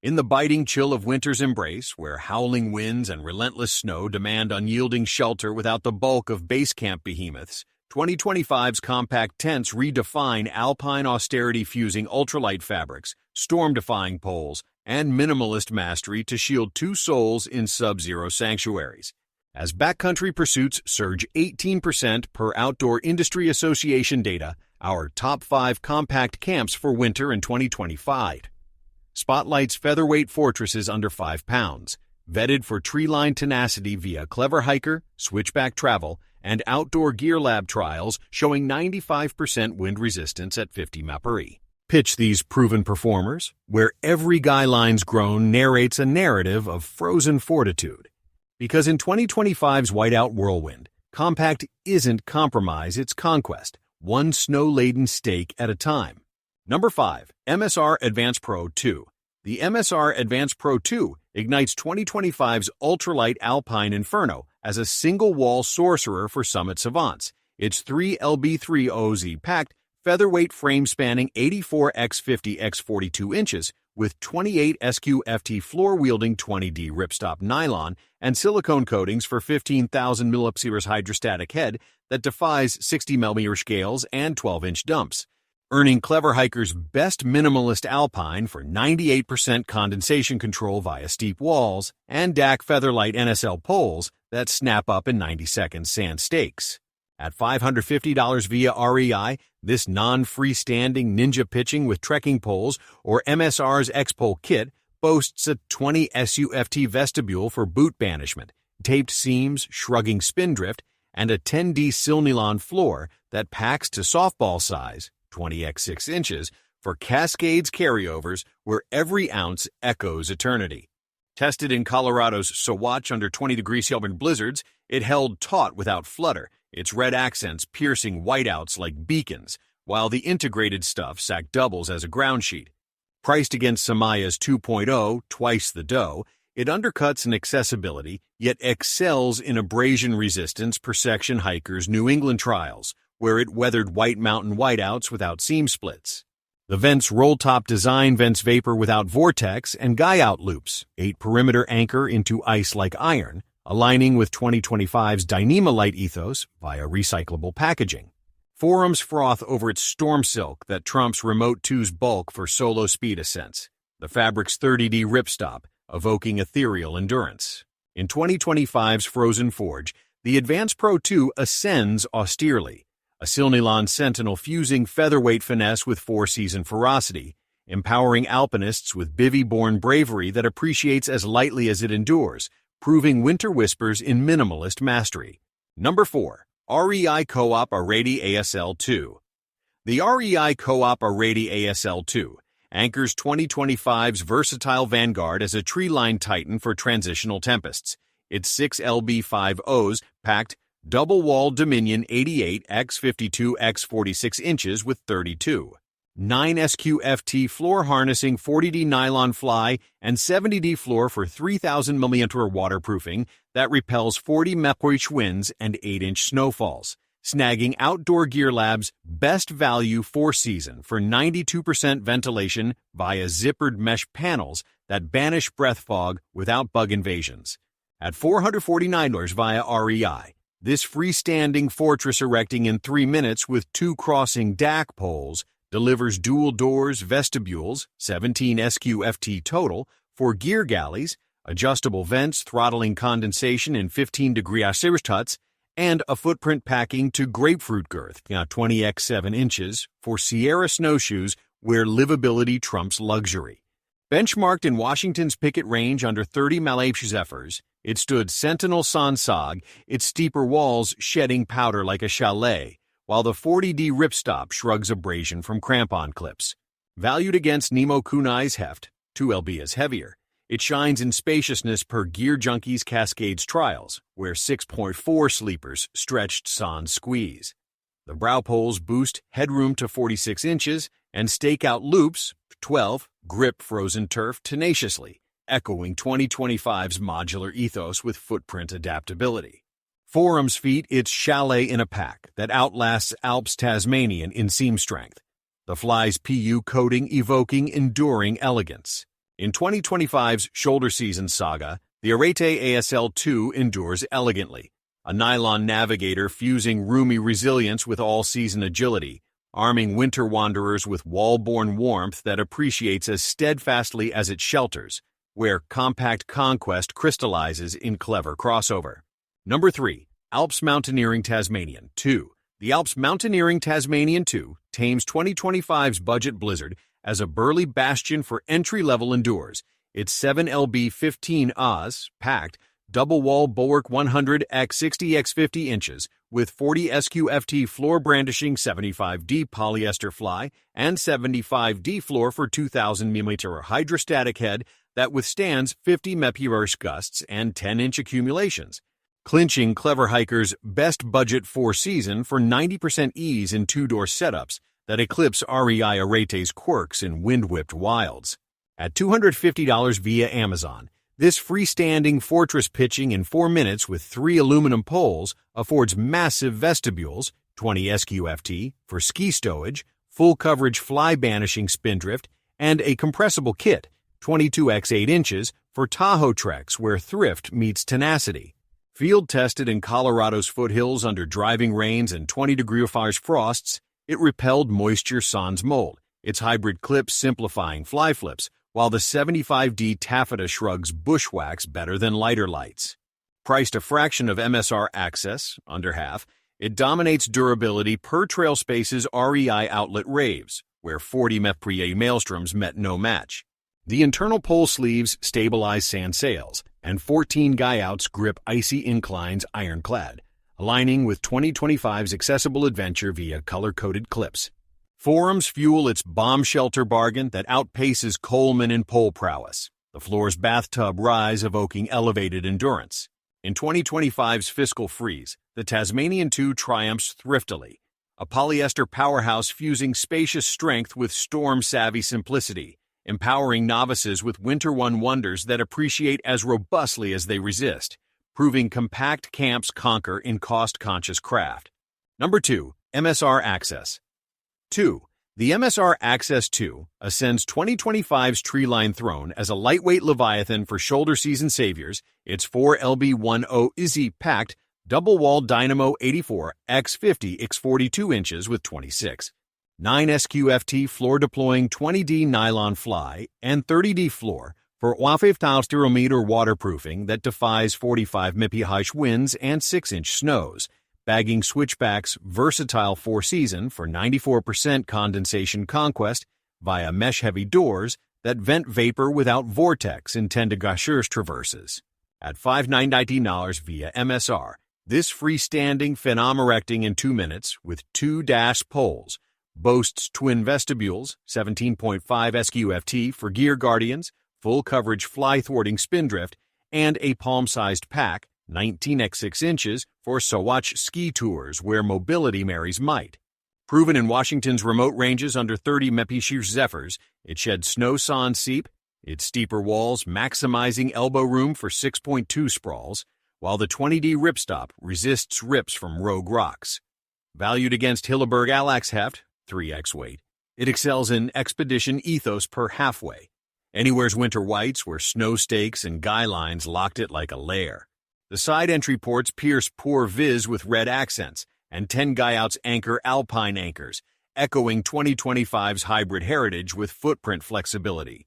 In the biting chill of winter's embrace, where howling winds and relentless snow demand unyielding shelter without the bulk of base camp behemoths, 2025's compact tents redefine alpine austerity-fusing ultralight fabrics, storm-defying poles, and minimalist mastery to shield two souls in sub-zero sanctuaries. As backcountry pursuits surge 18% per Outdoor Industry Association data, our top 5 compact camps for winter in 2025. Spotlight's featherweight fortresses under 5 pounds, vetted for tree-line tenacity via Clever Hiker, Switchback Travel, and Outdoor Gear Lab trials showing 95% wind resistance at 50 mph. Pitch these proven performers, where every guy line's grown narrates a narrative of frozen fortitude. Because in 2025's whiteout whirlwind, compact isn't compromise, it's conquest, one snow-laden stake at a time. Number 5. MSR Advance Pro 2. The MSR Advance Pro 2 ignites 2025's ultralight Alpine Inferno as a single-wall sorcerer for summit savants. Its 3LB3 OZ-packed, featherweight frame spanning 84 x 50 x 42 inches with 28 SQFT floor-wielding 20D ripstop nylon and silicone coatings for 15,000 millipsirus hydrostatic head that defies 60 mm scales and 12-inch dumps, earning Clever Hiker's Best Minimalist Alpine for 98% condensation control via steep walls and DAC Featherlight NSL poles that snap up in 90 seconds sand stakes. At $550 via REI, this non-freestanding ninja pitching with trekking poles or MSR's X-Pole kit boasts a 20 SUFT vestibule for boot banishment, taped seams, shrugging spindrift, and a 10D Silnylon floor that packs to softball size, 20 x 6 inches, for Cascades carryovers where every ounce echoes eternity. Tested in Colorado's Sawatch under 20-degree Kelvin blizzards, it held taut without flutter, its red accents piercing whiteouts like beacons, while the integrated stuff sacked doubles as a ground sheet. Priced against Samaya's 2.0, twice the dough, it undercuts in accessibility, yet excels in abrasion resistance per section hikers' New England trials, where it weathered White Mountain whiteouts without seam splits. The vent's roll-top design vents vapor without vortex and guy-out loops, 8 perimeter anchor into ice like iron, aligning with 2025's Dyneema-Lite ethos via recyclable packaging. Forums froth over its storm silk that trumps Remote 2's bulk for solo speed ascents, the fabric's 30D ripstop, evoking ethereal endurance. In 2025's Frozen Forge, the Advance Pro 2 ascends austerely, a Silnylon Sentinel fusing featherweight finesse with four-season ferocity, empowering alpinists with bivy-born bravery that appreciates as lightly as it endures, proving winter whispers in minimalist mastery. Number 4. REI Co-op Areti ASL2. The REI Co-op Areti ASL2 anchors 2025's versatile vanguard as a tree-line titan for transitional tempests. Its 6 LB5Os packed double-wall Dominion 88 x 52 x 46 inches with 32. 9 SQFT floor harnessing 40D nylon fly and 70D floor for 3,000 mm waterproofing that repels 40 mph winds and 8-inch snowfalls, snagging Outdoor Gear Lab's best value four-season for 92% ventilation via zippered mesh panels that banish breath fog without bug invasions. At $449 via REI, this freestanding fortress erecting in 3 minutes with 2 crossing DAC poles delivers dual doors, vestibules, 17 SQFT total, for gear galleys, adjustable vents throttling condensation in 15-degree Osiris huts, and a footprint packing to grapefruit girth, 20 x 7 inches, for Sierra snowshoes where livability trumps luxury. Benchmarked in Washington's Picket Range under 30 mph zephyrs, it stood Sentinel sans sag, its steeper walls shedding powder like a chalet, while the 40D ripstop shrugs abrasion from crampon clips. Valued against Nemo Kunai's heft, 2LB is heavier, it shines in spaciousness per Gear Junkie's Cascades trials, where 6.4 sleepers stretched sans squeeze. The brow poles boost headroom to 46 inches, and stakeout loops, 12, grip frozen turf tenaciously, echoing 2025's modular ethos with footprint adaptability. Forum's feet its chalet in a pack that outlasts Alps Tasmanian in seam strength, the fly's PU coating evoking enduring elegance. In 2025's shoulder season saga, the Arete ASL2 endures elegantly, a nylon navigator fusing roomy resilience with all-season agility, arming winter wanderers with wall-borne warmth that appreciates as steadfastly as it shelters, where compact conquest crystallizes in clever crossover. Number 3. Alps Mountaineering Tasmanian 2. The Alps Mountaineering Tasmanian 2 tames 2025's budget blizzard as a burly bastion for entry-level endures. Its 7lb15 Oz, packed, double-wall bulwark 100x60x50 inches with 40 SQFT floor-brandishing 75D polyester fly and 75D floor for 2,000mm hydrostatic head that withstands 50 mph gusts and 10-inch accumulations, clinching clever hikers' best budget four-season for 90% ease in two-door setups that eclipse REI Arete's quirks in wind-whipped wilds. At $250 via Amazon, this freestanding fortress pitching in 4 minutes with 3 aluminum poles affords massive vestibules, 20 SQFT, for ski stowage, full coverage fly banishing spindrift, and a compressible kit, 22x8 inches, for Tahoe treks where thrift meets tenacity. Field tested in Colorado's foothills under driving rains and 20-degree frosts, it repelled moisture sans mold, its hybrid clips simplifying fly flips, while the 75D taffeta shrugs bushwhacks better than lighter lights. Priced a fraction of MSR Access, under half, it dominates durability per Trail Space's REI outlet raves, where 40 mpre maelstroms met no match. The internal pole sleeves stabilize sand sails, and 14 guy-outs grip icy inclines ironclad, aligning with 2025's accessible adventure via color-coded clips. Forums fuel its bomb shelter bargain that outpaces Coleman in pole prowess, the floor's bathtub rise evoking elevated endurance. In 2025's fiscal freeze, the Tasmanian 2 triumphs thriftily, a polyester powerhouse fusing spacious strength with storm-savvy simplicity, empowering novices with Winter One wonders that appreciate as robustly as they resist, proving compact camps conquer in cost-conscious craft. Number 2. MSR Access 2. The MSR Access 2 ascends 2025's treeline throne as a lightweight leviathan for shoulder season saviors. Its 4lb10 Izzy packed double-wall Dynamo 84 x50 x 42 inches with 26. 9 SQFT floor-deploying 20D nylon fly and 30D floor for 5000 waterproofing that defies 45 mph winds and 6-inch snows, bagging Switchback's versatile four-season for 94% condensation conquest via mesh-heavy doors that vent vapor without vortex intended gauchers traverses. At $599 via MSR, this freestanding phenom-erecting in 2 minutes with 2 dash poles boasts twin vestibules, 17.5 SQFT for gear guardians, full coverage fly-thwarting spindrift, and a palm-sized pack, 19x6 inches, for Sawatch ski tours where mobility marries might. Proven in Washington's remote ranges under 30 mph zephyrs, it sheds snow sans seep, its steeper walls maximizing elbow room for 6.2 sprawls, while the 20D ripstop resists rips from rogue rocks. Valued against Hilleberg Alax heft, 3x weight, it excels in expedition ethos per halfway. Anywhere's winter whites where snow stakes and guy lines locked it like a lair. The side entry ports pierce poor viz with red accents, and 10 guy-outs anchor alpine anchors, echoing 2025's hybrid heritage with footprint flexibility.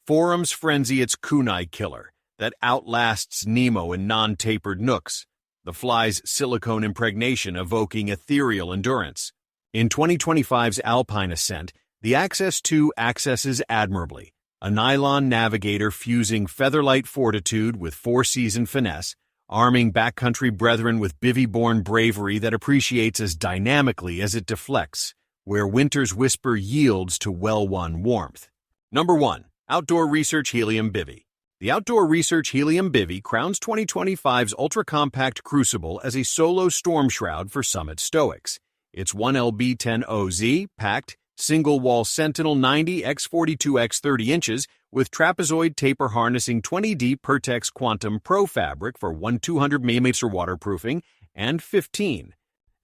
Forums frenzy its kunai killer that outlasts Nemo in non-tapered nooks, the fly's silicone impregnation evoking ethereal endurance. In 2025's alpine ascent, the Access 2 accesses admirably, a nylon navigator fusing featherlight fortitude with four-season finesse, arming backcountry brethren with bivy-born bravery that appreciates as dynamically as it deflects, where winter's whisper yields to well-won warmth. Number 1. Outdoor Research Helium Bivy. The Outdoor Research Helium Bivy crowns 2025's ultra-compact crucible as a solo storm shroud for summit stoics. Its 1LB10OZ packed single-wall Sentinel 90 x 42 x 30 inches with trapezoid taper harnessing 20D Pertex Quantum Pro fabric for 200mm waterproofing and 15.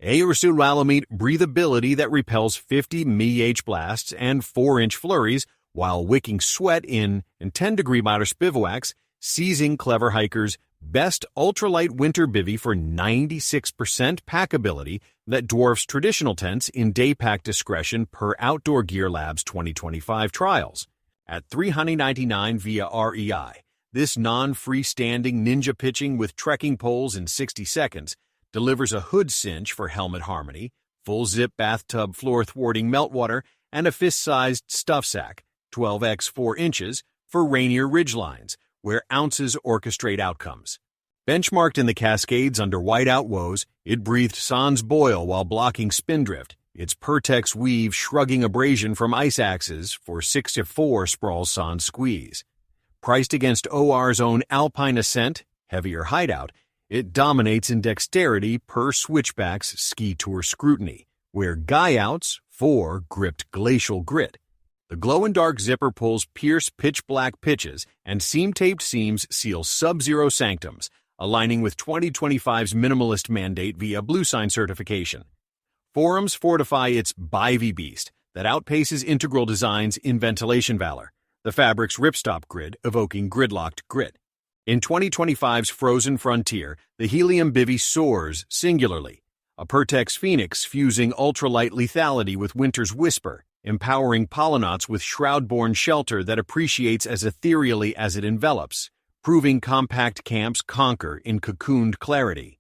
Aerosulamite breathability that repels 50 mph blasts and 4-inch flurries while wicking sweat in and 10-degree milder bivouacs, seizing clever hikers' best ultralight winter bivvy for 96% packability that dwarfs traditional tents in day pack discretion per Outdoor Gear Lab's 2025 trials. At $399 via REI, this non-freestanding ninja pitching with trekking poles in 60 seconds delivers a hood cinch for helmet harmony, full zip bathtub floor thwarting meltwater, and a fist-sized stuff sack, 12x 4 inches, for rainier ridgelines, where ounces orchestrate outcomes. Benchmarked in the Cascades under whiteout woes, it breathed sans boil while blocking spindrift, its Pertex weave shrugging abrasion from ice axes for 6-4 sprawl sans squeeze. Priced against OR's own Alpine Ascent, heavier hideout, it dominates in dexterity per Switchback's ski tour scrutiny, where Guyouts 4 gripped glacial grit. The glow-in-dark zipper pulls pierce pitch-black pitches, and seam-taped seams seal sub-zero sanctums, aligning with 2025's minimalist mandate via Bluesign certification. Forums fortify its Bivy Beast that outpaces Integral Design's in ventilation valor, the fabric's ripstop grid evoking gridlocked grit. In 2025's Frozen Frontier, the Helium Bivy soars singularly, a Pertex Phoenix fusing ultralight lethality with winter's whisper, empowering polynauts with shroud-borne shelter that appreciates as ethereally as it envelops, proving compact camps conquer in cocooned clarity.